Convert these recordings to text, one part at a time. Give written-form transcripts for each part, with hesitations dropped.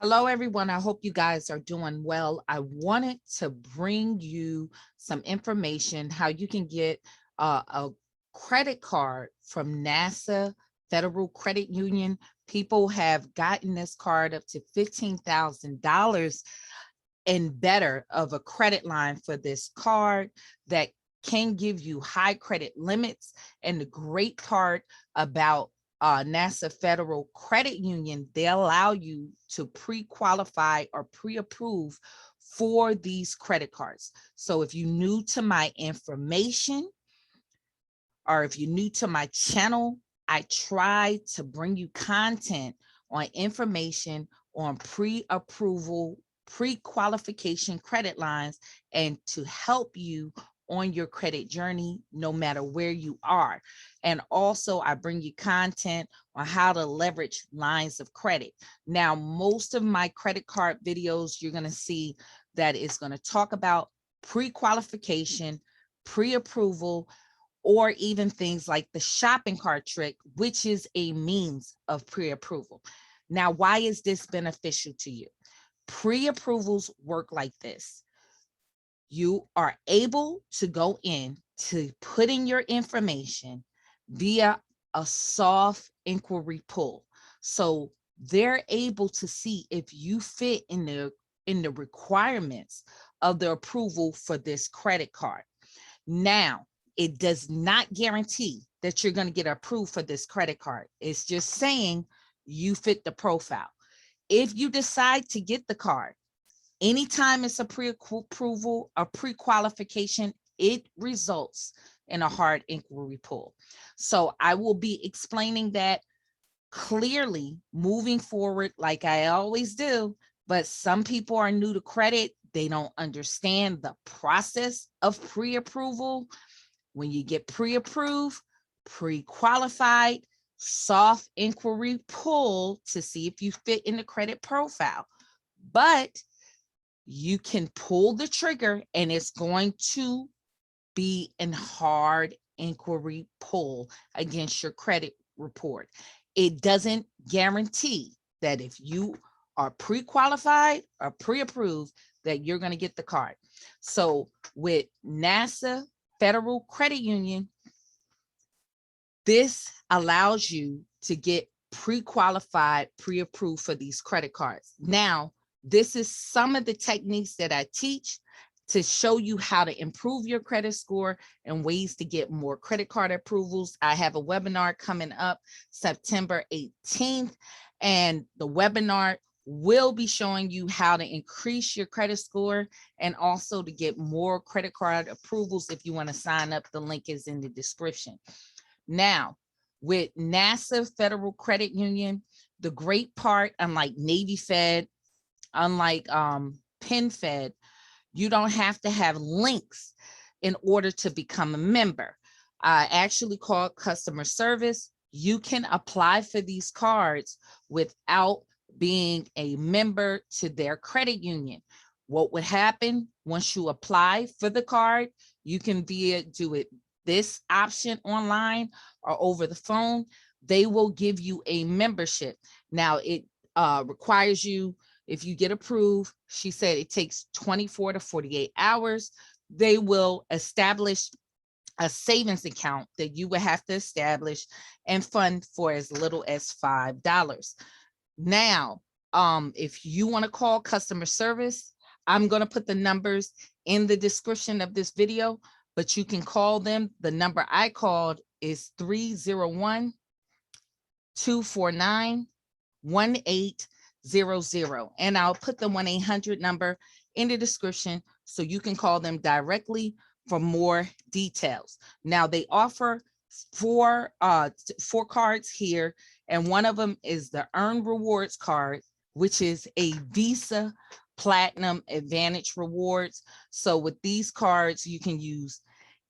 Hello, everyone. I hope you guys are doing well. I wanted to bring you some information how you can get a credit card from NASA Federal Credit Union. People have gotten this card up to $15,000 and better of a credit line for this card that can give you high credit limits. And the great part about NASA Federal Credit Union, they allow you to pre-qualify or pre-approve for these credit cards. So if you're new to my information, or if you're new to my channel, I try to bring you content on information on pre-approval, pre-qualification credit lines, and to help you on your credit journey, no matter where you are. And also I bring you content on how to leverage lines of credit. Now, most of my credit card videos, you're going to see that it's going to talk about pre-qualification, pre-approval, or even things like the shopping cart trick, which is a means of pre-approval. Now, why is this beneficial to you? Pre-approvals work like this. You are able to go in to put in your information via a soft inquiry pull. So they're able to see if you fit in the requirements of the approval for this credit card. Now, it does not guarantee that you're going to get approved for this credit card. It's just saying you fit the profile. If you decide to get the card, anytime it's a pre-approval or pre-qualification, it results in a hard inquiry pull. So I will be explaining that clearly moving forward, like I always do, but some people are new to credit. They don't understand the process of pre-approval. When you get pre-approved, pre-qualified, soft inquiry pull to see if you fit in the credit profile. But you can pull the trigger and it's going to be a hard inquiry pull against your credit report. It doesn't guarantee that if you are pre-qualified or pre-approved that you're going to get the card. So with NASA Federal Credit Union, this allows you to get pre-qualified, pre-approved for these credit cards. Now, this is some of the techniques that I teach to show you how to improve your credit score and ways to get more credit card approvals. I have a webinar coming up September 18th, and the webinar will be showing you how to increase your credit score and also to get more credit card approvals. If you want to sign up, the link is in the description. Now, with NASA Federal Credit Union, the great part, unlike Navy Fed, unlike Penn Fed, you don't have to have links in order to become a member. I actually called customer service. You can apply for these cards without being a member to their credit union. What would happen once you apply for the card, you can do it this option online or over the phone. They will give you a membership. Now it requires you, if you get approved, she said it takes 24 to 48 hours. They will establish a savings account that you would have to establish and fund for as little as $5. Now, if you want to call customer service, I'm going to put the numbers in the description of this video, but you can call them. The number I called is 301-249-1800. And I'll put the 1-800 number in the description so you can call them directly for more details. Now they offer four cards here, and one of them is the Earn Rewards card, which is a Visa Platinum Advantage Rewards. So with these cards, you can use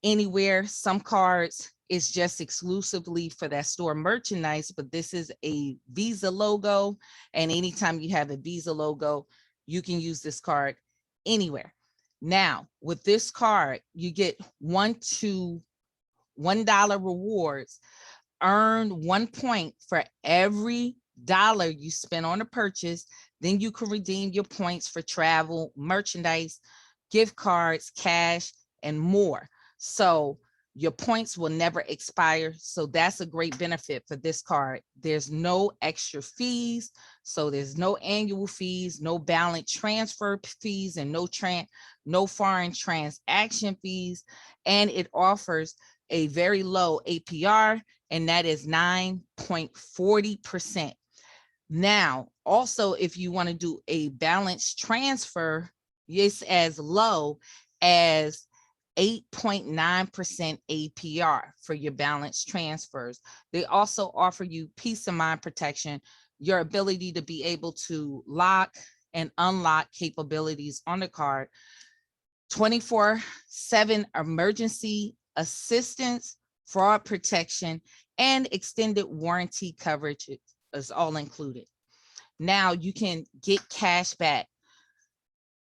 anywhere. Some cards is just exclusively for that store merchandise, but this is a Visa logo. And anytime you have a Visa logo, you can use this card anywhere. Now, with this card, you get $1 rewards. Earn 1 point for every dollar you spend on a purchase, then you can redeem your points for travel, merchandise, gift cards, cash, and more. So your points will never expire. So that's a great benefit for this card. There's no extra fees. So there's no annual fees, no balance transfer fees, and no foreign transaction fees. And it offers a very low APR, and that is 9.40%. Now, also, if you want to do a balance transfer, it's as low as 8.9% APR for your balance transfers. They also offer you peace of mind protection, your ability to be able to lock and unlock capabilities on the card, 24/7 emergency assistance, fraud protection, and extended warranty coverage is all included. Now you can get cash back.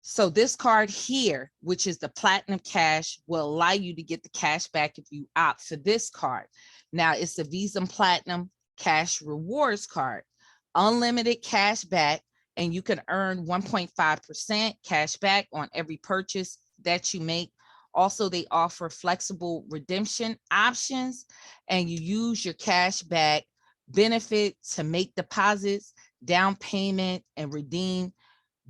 So this card here, which is the Platinum Cash, will allow you to get the cash back if you opt for this card. Now it's the Visa Platinum Cash Rewards card, unlimited cash back, and you can earn 1.5% cash back on every purchase that you make. Also, they offer flexible redemption options, and you use your cash back benefit to make deposits, down payment, and redeem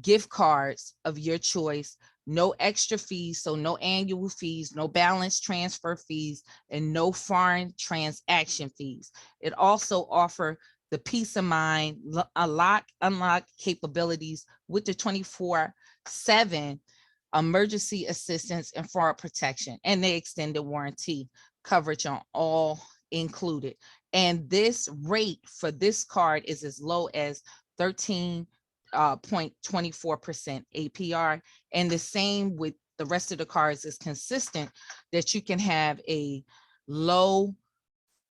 gift cards of your choice. No extra fees, so no annual fees, no balance transfer fees, and no foreign transaction fees. It also offers the peace of mind, unlock capabilities with the 24/7 emergency assistance and fraud protection, and they extended warranty coverage on all included. And this rate for this card is as low as 13.24% APR. And the same with the rest of the cards is consistent, that you can have a low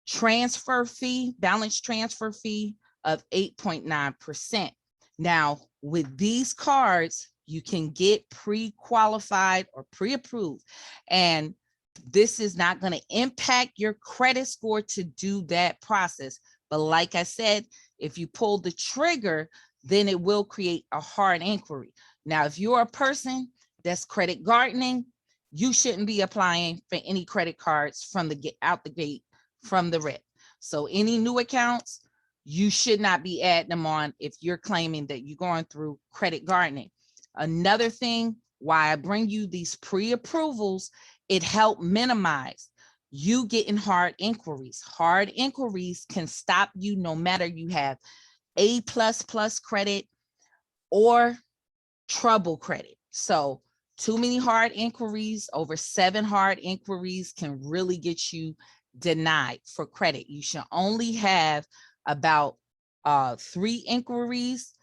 transfer fee, balance transfer fee of 8.9%. Now, with these cards, you can get pre-qualified or pre-approved, and this is not going to impact your credit score to do that process. But like I said, if you pull the trigger, then it will create a hard inquiry. Now, if you're a person that's credit gardening, you shouldn't be applying for any credit cards from the out the gate from the rip. So any new accounts, you should not be adding them on if you're claiming that you're going through credit gardening. Another thing why I bring you these pre-approvals, it helped minimize you getting hard inquiries. Hard inquiries can stop you no matter you have A++ credit or trouble credit. So too many hard inquiries, over 7 hard inquiries can really get you denied for credit. You should only have about 3 inquiries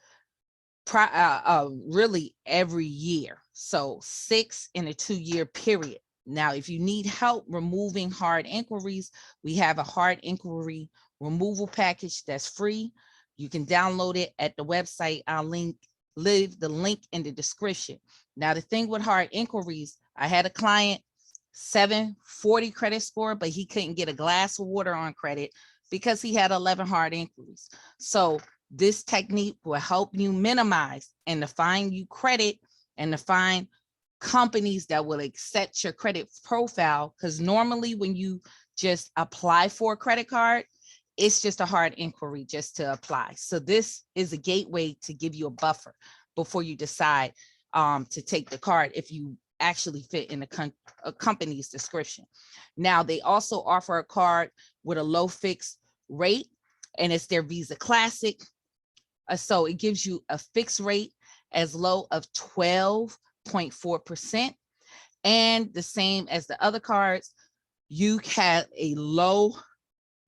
really every year. So 6 in a 2-year period. Now, if you need help removing hard inquiries, we have a hard inquiry removal package that's free. You can download it at the website. I'll leave the link in the description. Now, the thing with hard inquiries, I had a client, 740 credit score, but he couldn't get a glass of water on credit because he had 11 hard inquiries. So this technique will help you minimize and to find you credit and to find companies that will accept your credit profile. Because normally when you just apply for a credit card, it's just a hard inquiry just to apply. So this is a gateway to give you a buffer before you decide to take the card if you actually fit in a company's description. Now, they also offer a card with a low fixed rate, and it's their Visa Classic. So it gives you a fixed rate as low of 12.4%. And the same as the other cards, you have a low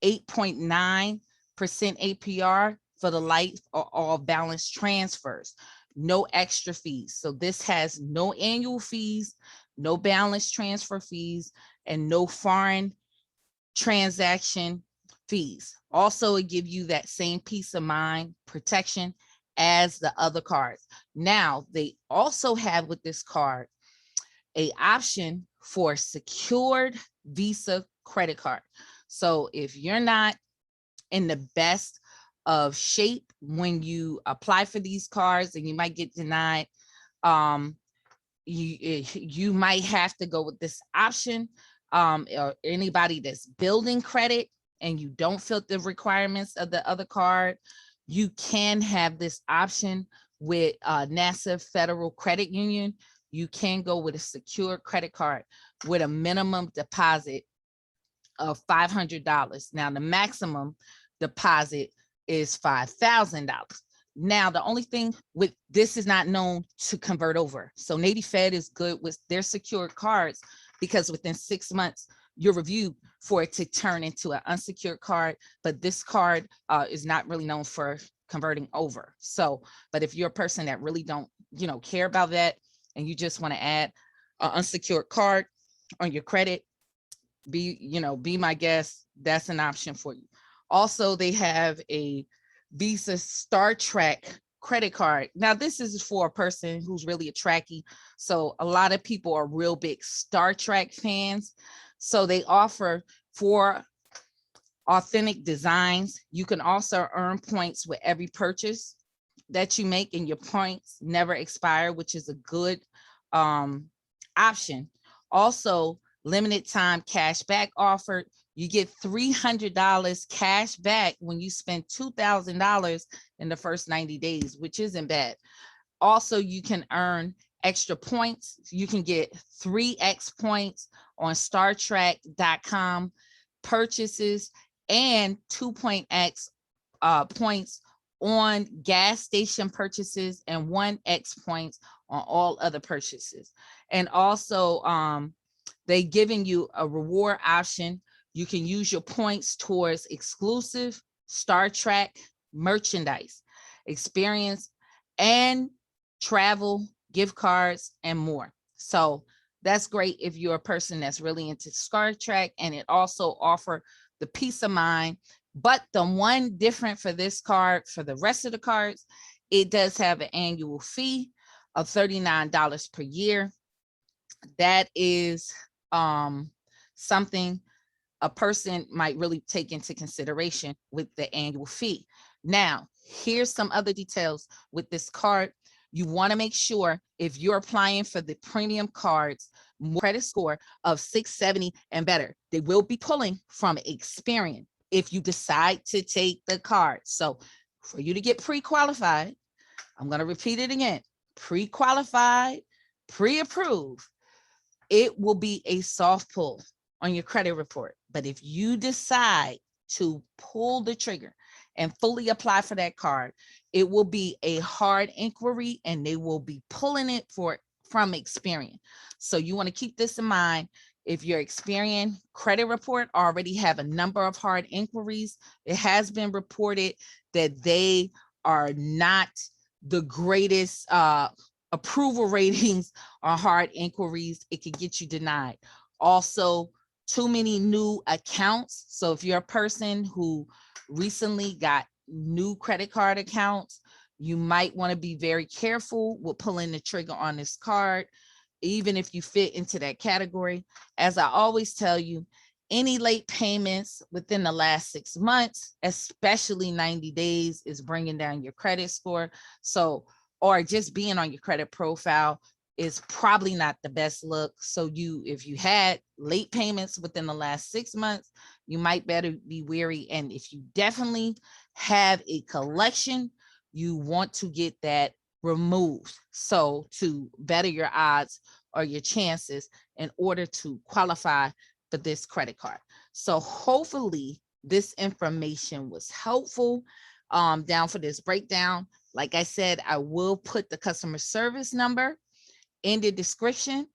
8.9% APR for the life or all balance transfers, no extra fees. So this has no annual fees, no balance transfer fees, and no foreign transaction fees. Also, it gives you that same peace of mind protection as the other cards. Now, they also have with this card an option for secured Visa credit card. So if you're not in the best of shape when you apply for these cards, and you might get denied. Um, you might have to go with this option, or anybody that's building credit and you don't fit the requirements of the other card, you can have this option with NASA Federal Credit Union. You can go with a secured credit card with a minimum deposit of $500. Now, the maximum deposit is $5,000. Now, the only thing with this is not known to convert over. So Navy Fed is good with their secured cards because within 6 months, you're reviewed for it to turn into an unsecured card. But this card is not really known for converting over. So, but if you're a person that really don't, care about that, and you just want to add an unsecured card on your credit, be my guest. That's an option for you. Also, they have a Visa Star Trek credit card. Now, this is for a person who's really a Trekkie. So a lot of people are real big Star Trek fans. So they offer 4 authentic designs. You can also earn points with every purchase that you make, and your points never expire, which is a good option. Also, limited time cash back offered. You get $300 cash back when you spend $2,000 in the first 90 days, which isn't bad. Also, you can earn extra points. You can get 3x points on StarTrek.com purchases and 2.x points on gas station purchases and 1x points on all other purchases. And also, they giving you a reward option. You can use your points towards exclusive Star Trek merchandise, experience, and travel, gift cards, and more. So that's great if you're a person that's really into Star Trek, and it also offers the peace of mind. But the one different for this card, for the rest of the cards, it does have an annual fee of $39 per year. That is something a person might really take into consideration with the annual fee. Now, here's some other details with this card. You want to make sure if you're applying for the premium cards, credit score of 670 and better, they will be pulling from Experian if you decide to take the card. So for you to get pre-qualified, I'm going to repeat it again, pre-qualified, pre-approved, it will be a soft pull on your credit report. But if you decide to pull the trigger and fully apply for that card, it will be a hard inquiry, and they will be pulling it from Experian. So you want to keep this in mind. If your Experian credit report already have a number of hard inquiries, it has been reported that they are not the greatest approval ratings on hard inquiries. It could get you denied. Also, too many new accounts. So if you're a person who recently got new credit card accounts, you might want to be very careful with pulling the trigger on this card, even if you fit into that category. As I always tell you, any late payments within the last 6 months, especially 90 days, is bringing down your credit score. So, or just being on your credit profile is probably not the best look. So if you had late payments within the last 6 months, you might better be wary. And if you definitely have a collection, you want to get that removed. So to better your odds or your chances in order to qualify for this credit card. So hopefully this information was helpful down for this breakdown. Like I said, I will put the customer service number in the description.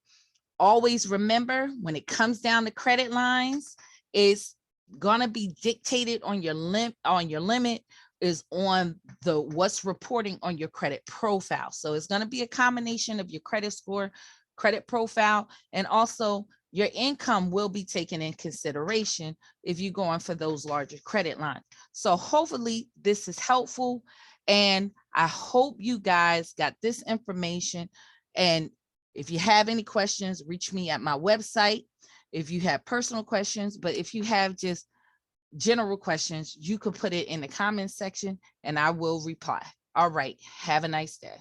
Always remember, when it comes down to credit lines, it's gonna be dictated on your limit is on the what's reporting on your credit profile. So it's gonna be a combination of your credit score, credit profile, and also your income will be taken in consideration if you're going for those larger credit lines. So hopefully this is helpful, and I hope you guys got this information. And if you have any questions, reach me at my website if you have personal questions. But if you have just general questions, you could put it in the comment section and I will reply. All right. Have a nice day.